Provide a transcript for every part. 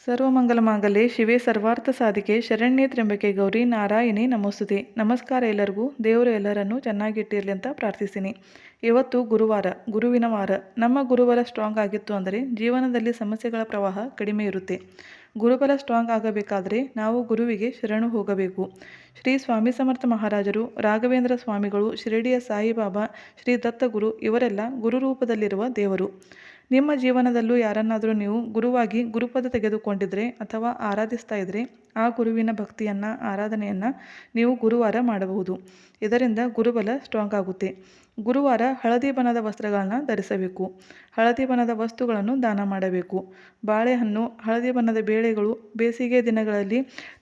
ಸರ್ವಮಂಗಲಮಾಂಗಲ್ಯೆ ಶಿವೆ ಸರ್ವಾರ್ಥ ಸಾಧಿಕೆ ಶರಣ್ಯೆ ತ್ರ್ಯಂಬಕೆ ಗೌರಿ ನಾರಾಯಣಿ ನಮೋಸ್ತುತೆ. ನಮಸ್ಕಾರ ಎಲ್ಲರಿಗೂ. ದೇವರು ಎಲ್ಲರನ್ನೂ ಚೆನ್ನಾಗಿಟ್ಟಿರಲಿ ಅಂತ ಪ್ರಾರ್ಥಿಸ್ತೀನಿ. ಇವತ್ತು ಗುರುವಾರ, ಗುರುವಿನ ವಾರ. ನಮ್ಮ ಗುರುಬಲ ಸ್ಟ್ರಾಂಗ್ ಆಗಿತ್ತು ಅಂದರೆ ಜೀವನದಲ್ಲಿ ಸಮಸ್ಯೆಗಳ ಪ್ರವಾಹ ಕಡಿಮೆ ಇರುತ್ತೆ. ಗುರುಬಲ ಸ್ಟ್ರಾಂಗ್ ಆಗಬೇಕಾದರೆ ನಾವು ಗುರುವಿಗೆ ಶರಣು ಹೋಗಬೇಕು. ಶ್ರೀ ಸ್ವಾಮಿ ಸಮರ್ಥ ಮಹಾರಾಜರು, ರಾಘವೇಂದ್ರ ಸ್ವಾಮಿಗಳು, ಶಿರಡಿಯ ಸಾಯಿಬಾಬಾ, ಶ್ರೀ ದತ್ತಗುರು ಇವರೆಲ್ಲ ಗುರು ರೂಪದಲ್ಲಿರುವ ದೇವರು. ನಿಮ್ಮ ಜೀವನದಲ್ಲೂ ಯಾರನ್ನಾದರೂ ನೀವು ಗುರುವಾಗಿ ಗುರುಪದ ತೆಗೆದುಕೊಂಡಿದ್ರೆ ಅಥವಾ ಆರಾಧಿಸ್ತಾ ಇದ್ದರೆ ಆ ಗುರುವಿನ ಭಕ್ತಿಯನ್ನು, ಆರಾಧನೆಯನ್ನು ನೀವು ಗುರುವಾರ ಮಾಡಬಹುದು. ಇದರಿಂದ ಗುರುಬಲ ಸ್ಟ್ರಾಂಗ್ ಆಗುತ್ತೆ. ಗುರುವಾರ ಹಳದಿ ಬಣ್ಣದ ವಸ್ತ್ರಗಳನ್ನು ಧರಿಸಬೇಕು. ಹಳದಿ ಬಣ್ಣದ ವಸ್ತುಗಳನ್ನು ದಾನ ಮಾಡಬೇಕು. ಬಾಳೆಹಣ್ಣು, ಹಳದಿ ಬಣ್ಣದ ಬೇಳೆಗಳು, ಬೇಸಿಗೆ ದಿನಗಳಲ್ಲಿ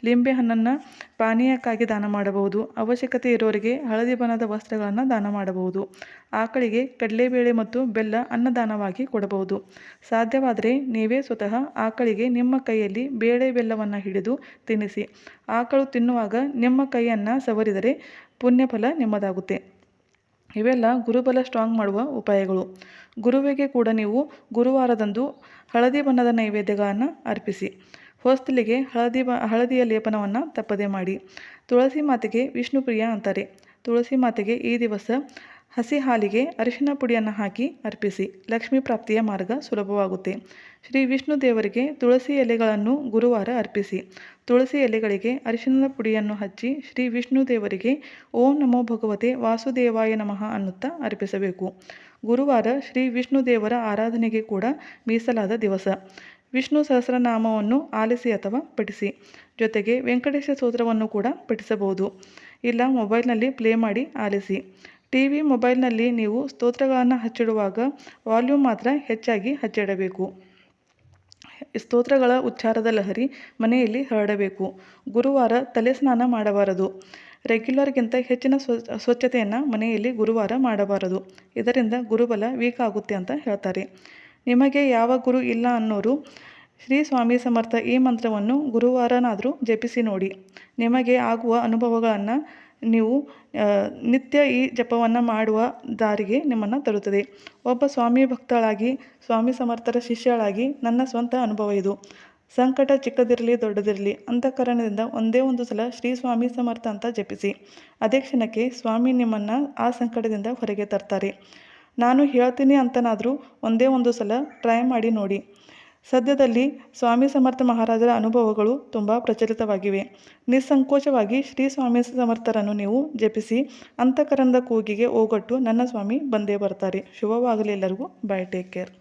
ಲಿಂಬೆ ಹಣ್ಣನ್ನು ಪಾನೀಯಕ್ಕಾಗಿ ದಾನ ಮಾಡಬಹುದು. ಅವಶ್ಯಕತೆ ಇರೋರಿಗೆ ಹಳದಿ ಬಣ್ಣದ ವಸ್ತ್ರಗಳನ್ನು ದಾನ ಮಾಡಬಹುದು. ಆಕಳಿಗೆ ಕಡಲೆಬೇಳೆ ಮತ್ತು ಬೆಲ್ಲ ಅನ್ನದಾನವಾಗಿ ಕೊಡಬಹುದು. ಸಾಧ್ಯವಾದರೆ ನೀವೇ ಸ್ವತಃ ಆಕಳಿಗೆ ನಿಮ್ಮ ಕೈಯಲ್ಲಿ ಬೇಳೆ ಬೆಲ್ಲವನ್ನು ಹಿಡಿದು ತಿನ್ನಿಸಿ. ಆಕಳು ತಿನ್ನುವಾಗ ನಿಮ್ಮ ಕೈಯನ್ನು ಸವರಿದರೆ ಪುಣ್ಯಫಲ ನಿಮ್ಮದಾಗುತ್ತೆ. ಇವೆಲ್ಲ ಗುರುಬಲ ಸ್ಟ್ರಾಂಗ್ ಮಾಡುವ ಉಪಾಯಗಳು. ಗುರುವಿಗೆ ಕೂಡ ನೀವು ಗುರುವಾರದಂದು ಹಳದಿ ಬಣ್ಣದ ನೈವೇದ್ಯಗಳನ್ನು ಅರ್ಪಿಸಿ. ಹೊಸ್ತಿಲಿಗೆ ಹಳದಿಯ ಲೇಪನವನ್ನು ತಪ್ಪದೆ ಮಾಡಿ. ತುಳಸಿ ಮಾತೆಗೆ ವಿಷ್ಣುಪ್ರಿಯ ಅಂತಾರೆ. ತುಳಸಿ ಮಾತೆಗೆ ಈ ದಿವಸ ಹಸಿ ಹಾಲಿಗೆ ಅರಿಶಿನ ಪುಡಿಯನ್ನು ಹಾಕಿ ಅರ್ಪಿಸಿ. ಲಕ್ಷ್ಮೀ ಪ್ರಾಪ್ತಿಯ ಮಾರ್ಗ ಸುಲಭವಾಗುತ್ತೆ. ಶ್ರೀ ವಿಷ್ಣು ದೇವರಿಗೆ ತುಳಸಿ ಎಲೆಗಳನ್ನು ಗುರುವಾರ ಅರ್ಪಿಸಿ. ತುಳಸಿ ಎಲೆಗಳಿಗೆ ಅರಿಶಿಣದ ಪುಡಿಯನ್ನು ಹಚ್ಚಿ ಶ್ರೀ ವಿಷ್ಣು ದೇವರಿಗೆ ಓಂ ನಮೋ ಭಗವತೆ ವಾಸುದೇವಾಯ ನಮಃ ಅನ್ನುತ್ತಾ ಅರ್ಪಿಸಬೇಕು. ಗುರುವಾರ ಶ್ರೀ ವಿಷ್ಣು ದೇವರ ಆರಾಧನೆಗೆ ಕೂಡ ಮೀಸಲಾದ ದಿವಸ. ವಿಷ್ಣು ಸಹಸ್ರನಾಮವನ್ನು ಆಲಿಸಿ ಅಥವಾ ಪಠಿಸಿ. ಜೊತೆಗೆ ವೆಂಕಟೇಶ ಸ್ತೋತ್ರವನ್ನು ಕೂಡ ಪಠಿಸಬಹುದು. ಇಲ್ಲ ಮೊಬೈಲ್ನಲ್ಲಿ ಪ್ಲೇ ಮಾಡಿ ಆಲಿಸಿ. ಟಿವಿ, ಮೊಬೈಲ್ನಲ್ಲಿ ನೀವು ಸ್ತೋತ್ರಗಳನ್ನು ಹಚ್ಚಿಡುವಾಗ ವಾಲ್ಯೂಮ್ ಮಾತ್ರ ಹೆಚ್ಚಾಗಿ ಹಚ್ಚಿಡಬೇಕು. ಸ್ತೋತ್ರಗಳ ಉಚ್ಚಾರದ ಲಹರಿ ಮನೆಯಲ್ಲಿ ಹರಡಬೇಕು. ಗುರುವಾರ ತಲೆ ಸ್ನಾನ ಮಾಡಬಾರದು. ರೆಗ್ಯುಲರ್ಗಿಂತ ಹೆಚ್ಚಿನ ಸ್ವಚ್ಛತೆಯನ್ನು ಮನೆಯಲ್ಲಿ ಗುರುವಾರ ಮಾಡಬಾರದು. ಇದರಿಂದ ಗುರುಬಲ ವೀಕ್ ಆಗುತ್ತೆ ಅಂತ ಹೇಳ್ತಾರೆ. ನಿಮಗೆ ಯಾವ ಗುರು ಇಲ್ಲ ಅನ್ನೋರು ಶ್ರೀ ಸ್ವಾಮಿ ಸಮರ್ಥ ಈ ಮಂತ್ರವನ್ನು ಗುರುವಾರನಾದರೂ ಜಪಿಸಿ ನೋಡಿ. ನಿಮಗೆ ಆಗುವ ಅನುಭವಗಳನ್ನು ನೀವು ನಿತ್ಯ ಈ ಜಪವನ್ನು ಮಾಡುವ ದಾರಿಗೆ ನಿಮ್ಮನ್ನು ತರುತ್ತದೆ. ಒಬ್ಬ ಸ್ವಾಮಿ ಭಕ್ತಳಾಗಿ, ಸ್ವಾಮಿ ಸಮರ್ಥರ ಶಿಷ್ಯಳಾಗಿ ನನ್ನ ಸ್ವಂತ ಅನುಭವ ಇದು. ಸಂಕಟ ಚಿಕ್ಕದಿರಲಿ ದೊಡ್ಡದಿರಲಿ ಅಂತಃಕರಣದಿಂದ ಒಂದೇ ಒಂದು ಸಲ ಶ್ರೀ ಸ್ವಾಮಿ ಸಮರ್ಥ ಅಂತ ಜಪಿಸಿ. ಅದೇ ಕ್ಷಣಕ್ಕೆ ಸ್ವಾಮಿ ನಿಮ್ಮನ್ನು ಆ ಸಂಕಟದಿಂದ ಹೊರಗೆ ತರ್ತಾರೆ. ನಾನು ಹೇಳ್ತೀನಿ ಅಂತನಾದರೂ ಒಂದೇ ಒಂದು ಸಲ ಟ್ರೈ ಮಾಡಿ ನೋಡಿ. ಸದ್ಯದಲ್ಲಿ ಸ್ವಾಮಿ ಸಮರ್ಥ ಮಹಾರಾಜರ ಅನುಭವಗಳು ತುಂಬ ಪ್ರಚಲಿತವಾಗಿವೆ. ನಿಸ್ಸಂಕೋಚವಾಗಿ ಶ್ರೀ ಸ್ವಾಮಿ ಸಮರ್ಥರನ್ನು ನೀವು ಜಪಿಸಿ. ಅಂತಃಕರಣದ ಕೂಗಿಗೆ ಓಗೊಟ್ಟು ನನ್ನ ಸ್ವಾಮಿ ಬಂದೇ ಬರ್ತಾರೆ. ಶುಭವಾಗಲಿ ಎಲ್ಲರಿಗೂ. By, take care.